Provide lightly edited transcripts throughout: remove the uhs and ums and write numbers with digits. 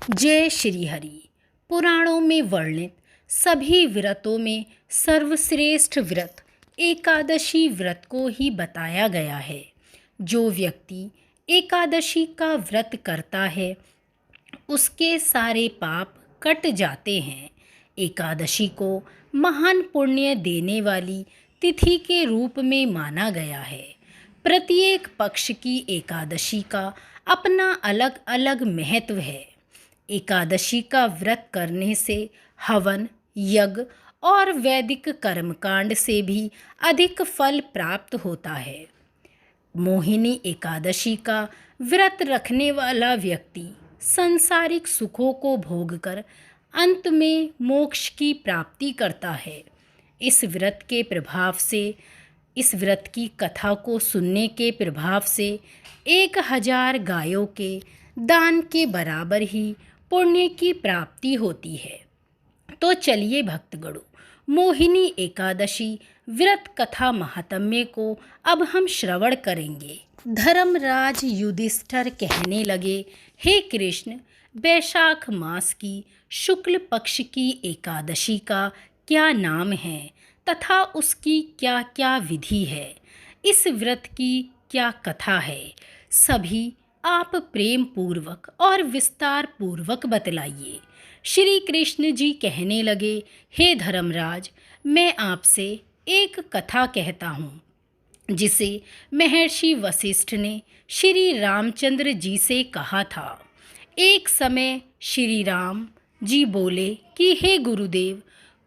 जय श्री हरि। पुराणों में वर्णित सभी व्रतों में सर्वश्रेष्ठ व्रत एकादशी व्रत को ही बताया गया है। जो व्यक्ति एकादशी का व्रत करता है उसके सारे पाप कट जाते हैं। एकादशी को महान पुण्य देने वाली तिथि के रूप में माना गया है। प्रत्येक पक्ष की एकादशी का अपना अलग अलग महत्व है। एकादशी का व्रत करने से हवन, यज्ञ और वैदिक कर्मकांड से भी अधिक फल प्राप्त होता है। मोहिनी एकादशी का व्रत रखने वाला व्यक्ति सांसारिक सुखों को भोगकर अंत में मोक्ष की प्राप्ति करता है। इस व्रत की कथा को सुनने के प्रभाव से 1000 गायों के दान के बराबर ही पुण्य की प्राप्ति होती है। तो चलिए भक्तगणों, मोहिनी एकादशी व्रत कथा महात्म्य को अब हम श्रवण करेंगे। धर्मराज युधिष्ठिर कहने लगे, हे कृष्ण, वैशाख मास की शुक्ल पक्ष की एकादशी का क्या नाम है तथा उसकी क्या क्या विधि है? इस व्रत की क्या कथा है? सभी आप प्रेम पूर्वक और विस्तार पूर्वक बतलाइए। श्री कृष्ण जी कहने लगे, हे धर्मराज, मैं आपसे एक कथा कहता हूँ जिसे महर्षि वशिष्ठ ने श्री रामचंद्र जी से कहा था। एक समय श्री राम जी बोले कि हे गुरुदेव,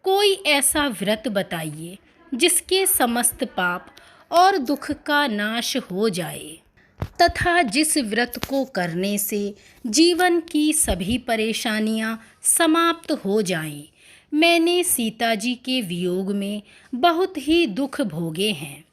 कोई ऐसा व्रत बताइए जिसके समस्त पाप और दुख का नाश हो जाए तथा जिस व्रत को करने से जीवन की सभी परेशानियां समाप्त हो जाएं। मैंने सीता जी के वियोग में बहुत ही दुख भोगे हैं।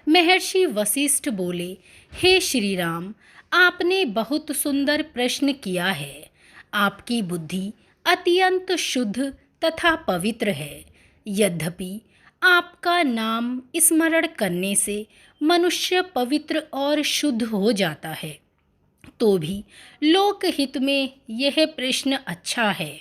महर्षि वशिष्ठ बोले, हे श्री राम, आपने बहुत सुंदर प्रश्न किया है। आपकी बुद्धि अत्यंत शुद्ध तथा पवित्र है। यद्यपि आपका नाम स्मरण करने से मनुष्य पवित्र और शुद्ध हो जाता है, तो भी लोकहित में यह प्रश्न अच्छा है।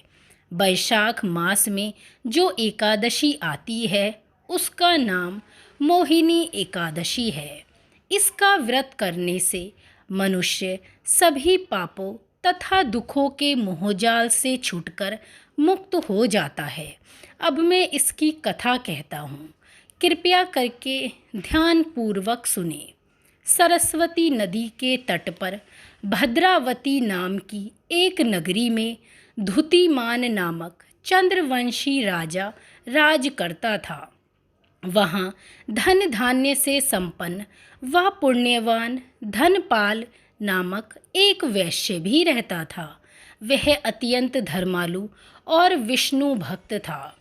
वैशाख मास में जो एकादशी आती है उसका नाम मोहिनी एकादशी है। इसका व्रत करने से मनुष्य सभी पापों तथा दुखों के मोहजाल से छूटकर मुक्त हो जाता है। अब मैं इसकी कथा कहता हूँ, कृपया करके ध्यान पूर्वक सुने। सरस्वती नदी के तट पर भद्रावती नाम की एक नगरी में धुतिमान नामक चंद्रवंशी राजा राज करता था। वहाँ धन धान्य से संपन्न व पुण्यवान धनपाल नामक एक वैश्य भी रहता था। वह अत्यंत धर्मालु और विष्णु भक्त था।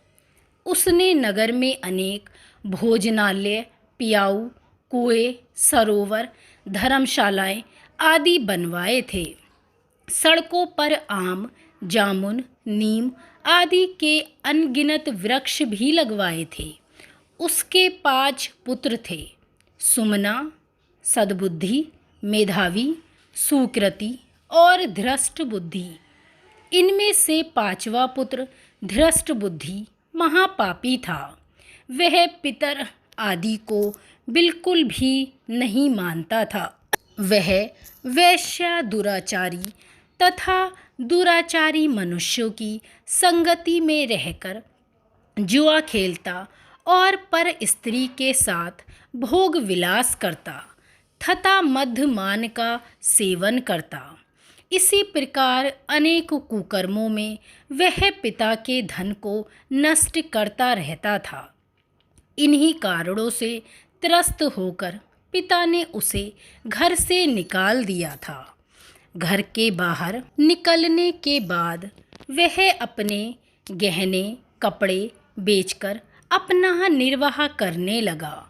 उसने नगर में अनेक भोजनालय, पियाऊ, कुएं, सरोवर, धर्मशालाएं आदि बनवाए थे। सड़कों पर आम, जामुन, नीम आदि के अनगिनत वृक्ष भी लगवाए थे। उसके 5 पुत्र थे, सुमना, सद्बुद्धि, मेधावी, सुकृति और धृष्ट बुद्धि। इनमें से 5वां पुत्र धृष्ट बुद्धि महापापी था। वह पितर आदि को बिल्कुल भी नहीं मानता था। वह वैश्य, दुराचारी तथा दुराचारी मनुष्यों की संगति में रहकर जुआ खेलता और पर स्त्री के साथ भोग विलास करता तथा मद्यपान का सेवन करता। इसी प्रकार अनेक कुकर्मों में वह पिता के धन को नष्ट करता रहता था। इन्हीं कारणों से त्रस्त होकर पिता ने उसे घर से निकाल दिया था। घर के बाहर निकलने के बाद वह अपने गहने कपड़े बेचकर अपना निर्वाह करने लगा।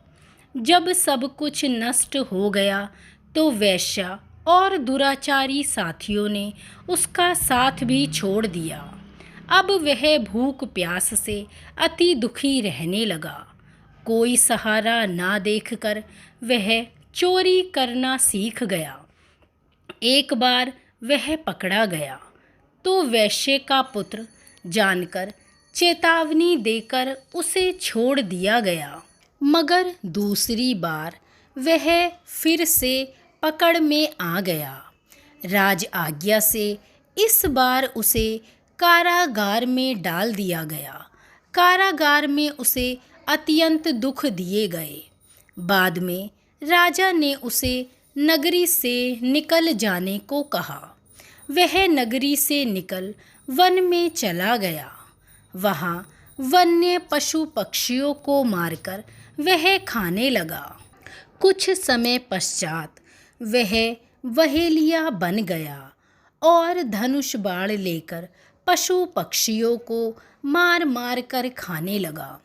जब सब कुछ नष्ट हो गया तो वैश्या और दुराचारी साथियों ने उसका साथ भी छोड़ दिया। अब वह भूख प्यास से अति दुखी रहने लगा। कोई सहारा ना देखकर वह चोरी करना सीख गया। एक बार वह पकड़ा गया तो वैश्य का पुत्र जानकर चेतावनी देकर उसे छोड़ दिया गया, मगर दूसरी बार वह फिर से पकड़ में आ गया। राज आज्ञा से इस बार उसे कारागार में डाल दिया गया। कारागार में उसे अत्यंत दुख दिए गए। बाद में राजा ने उसे नगरी से निकल जाने को कहा। वह नगरी से निकल वन में चला गया। वहाँ वन्य पशु पक्षियों को मारकर वह खाने लगा। कुछ समय पश्चात वह वहेलिया बन गया और धनुष बाण लेकर पशु पक्षियों को मार मार कर खाने लगा।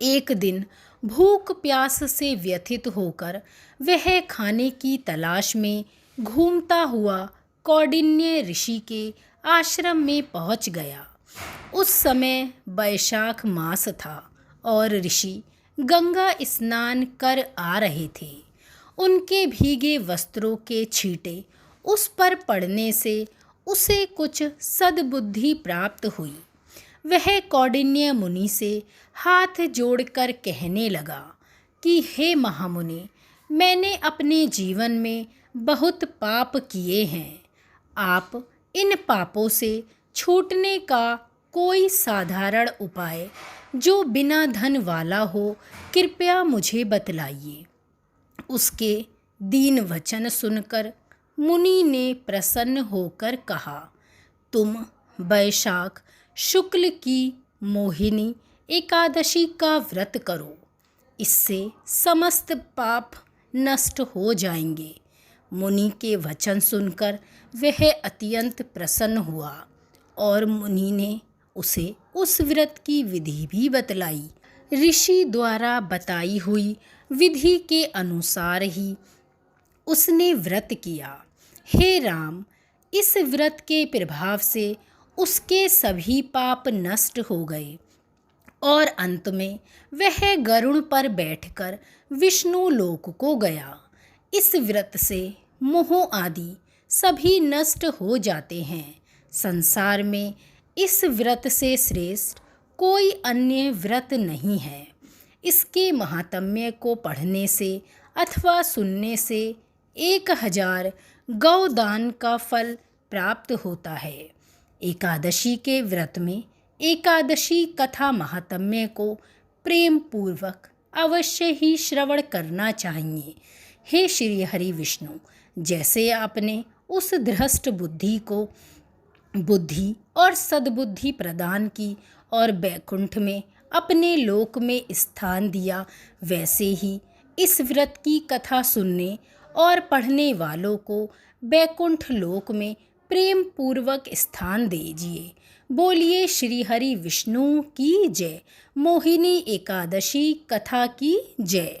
एक दिन भूख प्यास से व्यथित होकर वह खाने की तलाश में घूमता हुआ कौंडिन्य ऋषि के आश्रम में पहुंच गया। उस समय वैशाख मास था और ऋषि गंगा स्नान कर आ रहे थे। उनके भीगे वस्त्रों के छींटे उस पर पड़ने से उसे कुछ सद्बुद्धि प्राप्त हुई। वह कौंडिन्य मुनि से हाथ जोड़कर कहने लगा कि हे महामुनि, मैंने अपने जीवन में बहुत पाप किए हैं। आप इन पापों से छूटने का कोई साधारण उपाय जो बिना धन वाला हो कृपया मुझे बतलाइए। उसके दीन वचन सुनकर मुनि ने प्रसन्न होकर कहा, तुम वैशाख शुक्ल की मोहिनी एकादशी का व्रत करो, इससे समस्त पाप नष्ट हो जाएंगे। मुनि के वचन सुनकर वह अत्यंत प्रसन्न हुआ और मुनि ने उसे उस व्रत की विधि भी बतलाई। ऋषि द्वारा बताई हुई विधि के अनुसार ही उसने व्रत किया। हे राम, इस व्रत के प्रभाव से उसके सभी पाप नष्ट हो गए और अंत में वह गरुड़ पर बैठकर विष्णु लोक को गया। इस व्रत से मोह आदि सभी नष्ट हो जाते हैं। संसार में इस व्रत से श्रेष्ठ कोई अन्य व्रत नहीं है। इसके महात्म्य को पढ़ने से अथवा सुनने से 1000 गौदान का फल प्राप्त होता है। एकादशी के व्रत में एकादशी कथा महात्म्य को प्रेम पूर्वक अवश्य ही श्रवण करना चाहिए। हे श्री हरि विष्णु, जैसे आपने उस धृष्ट बुद्धि को बुद्धि और सद्बुद्धि प्रदान की और बैकुंठ में अपने लोक में स्थान दिया, वैसे ही इस व्रत की कथा सुनने और पढ़ने वालों को बैकुंठ लोक में प्रेम पूर्वक स्थान दीजिए। बोलिए श्री हरि विष्णु की जय। मोहिनी एकादशी कथा की जय।